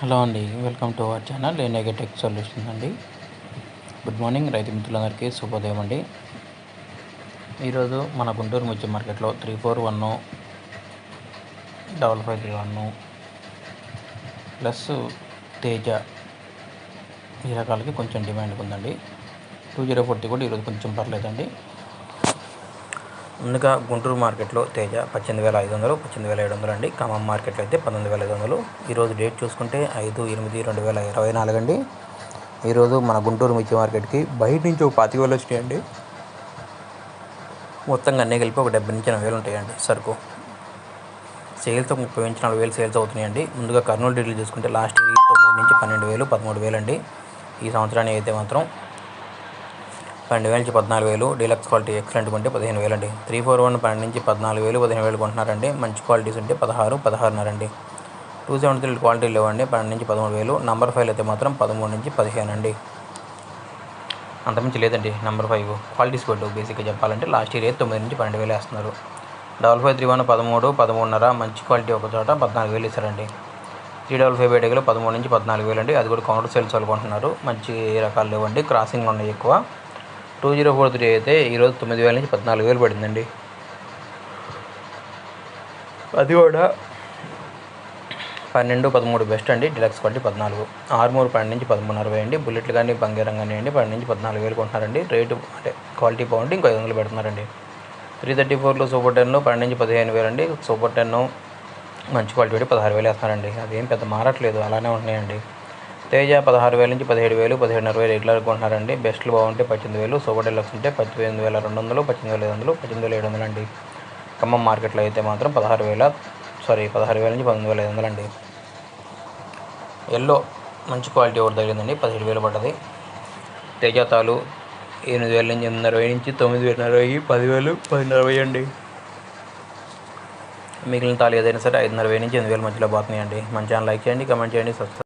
Hello అండి, welcome to our channel NAK tech solution అండి. Good morning రైతు మిత్రులందరికీ శుభోదయం అండి. ఈరోజు మన గుంటూరు మిర్చి మార్కెట్లో 341 5531 ప్లస్ తేజ ఈ రకాలకి కొంచెం డిమాండ్ ఉందండి. 2040 కూడా ఈరోజు కొంచెం పర్లేదండి. ముందుగా గుంటూరు మార్కెట్లో తేజ 18,500 18,700 అండి. ఖమ్మం మార్కెట్లో అయితే 19,500. ఈరోజు డేట్ చూసుకుంటే 5/8/2024 అండి. ఈరోజు మన గుంటూరు మిర్చి మార్కెట్కి బయట నుంచి ఒక 25,000 వచ్చినాయండి. మొత్తంగా అన్నీ కలిపి ఒక 70 నుంచి 80,000 ఉంటాయండి సరుకు. సేల్స్ 30 నుంచి 40,000 సేల్స్ అవుతున్నాయండి. ముందుగా కర్నూలు డీటెయిల్ చూసుకుంటే లాస్ట్ ఇయర్ 9 నుంచి 12,000 13,000 అండి. ఈ సంవత్సరానికి అయితే మాత్రం 12,000 నుంచి 14,000. డీలక్స్ క్వాలిటీ ఎక్సలెంట్ ఉంటే 15,000 అండి. 341 12 నుంచి 14,000 15,000 కొంటున్నారండి. మంచి క్వాలిటీస్ ఉంటే 16 16.5 అండి. 273 క్వాలిటీ లేవండి. 12 నుంచి 13,000. నంబర్ 5 అయితే మాత్రం 13 నుంచి 15 అండి. అంతమించి లేదండి. నంబర్ 5 క్వాలిటీస్ కొట్టు బేసిక్గా చెప్పాలంటే లాస్ట్ ఇయర్ 9 నుంచి 12,000 వేస్తున్నారు. 5531 13 13.5 మంచి క్వాలిటీ ఒక చోట 14,000 ఇస్తారండి. 355 బయటలో 13 నుంచి 14,000 అండి. అది కూడా కౌంటర్ సేల్స్ వాళ్ళు కొంటున్నారు. మంచి రకాలు లేవండి, క్రాసింగ్లు ఉన్నాయి ఎక్కువ. 2043 అయితే ఈరోజు 9,000 నుంచి 14,000 పడిందండి. అది కూడా 12 13 బెస్ట్ అండి. Deluxe quality 14. ఆర్మూర్ 12 నుంచి 13.60 అండి. బుల్లెట్లు కానీ బంగారం కానీ అండి 12 నుంచి 14,000 కొంటున్నారండి. రేటు అంటే క్వాలిటీ బాగుంటే ఇంకో 500 పెడుతున్నారండి. 334లో సూపర్ 10 12 నుంచి 15,000 అండి. సూపర్ 10 మంచి క్వాలిటీ పెట్టి 16,000 వేస్తున్నారండి. అదేం పెద్ద మారట్లేదు, అలానే ఉంటున్నాయండి. తేజ 16,000 నుంచి 17,000 17,500 రెగ్యులర్ కొంటున్నారండి. బెస్ట్లు బాగుంటే 18,000. సూపర్ డీలక్స్ ఉంటే 18,200 18,500 18,700 అండి. ఖమ్మం మార్కెట్లో అయితే మాత్రం 16,000 నుంచి 19,500 అండి. ఎల్లో మంచి క్వాలిటీ ఒకటి తగిలిందండి, 17,000 పడ్డది. తేజ తాలు 8,000 నుంచి 8,500 నుంచి 9,500 10,000 10,40 అండి. మిగిలిన తాలు ఏదైనా సరే 5,500 నుంచి 8,000 మధ్యలో పోతున్నాయండి. మన ఛానల్ లైక్ చేయండి, కమెంట్ చేయండి, సబ్స్క్రైబ్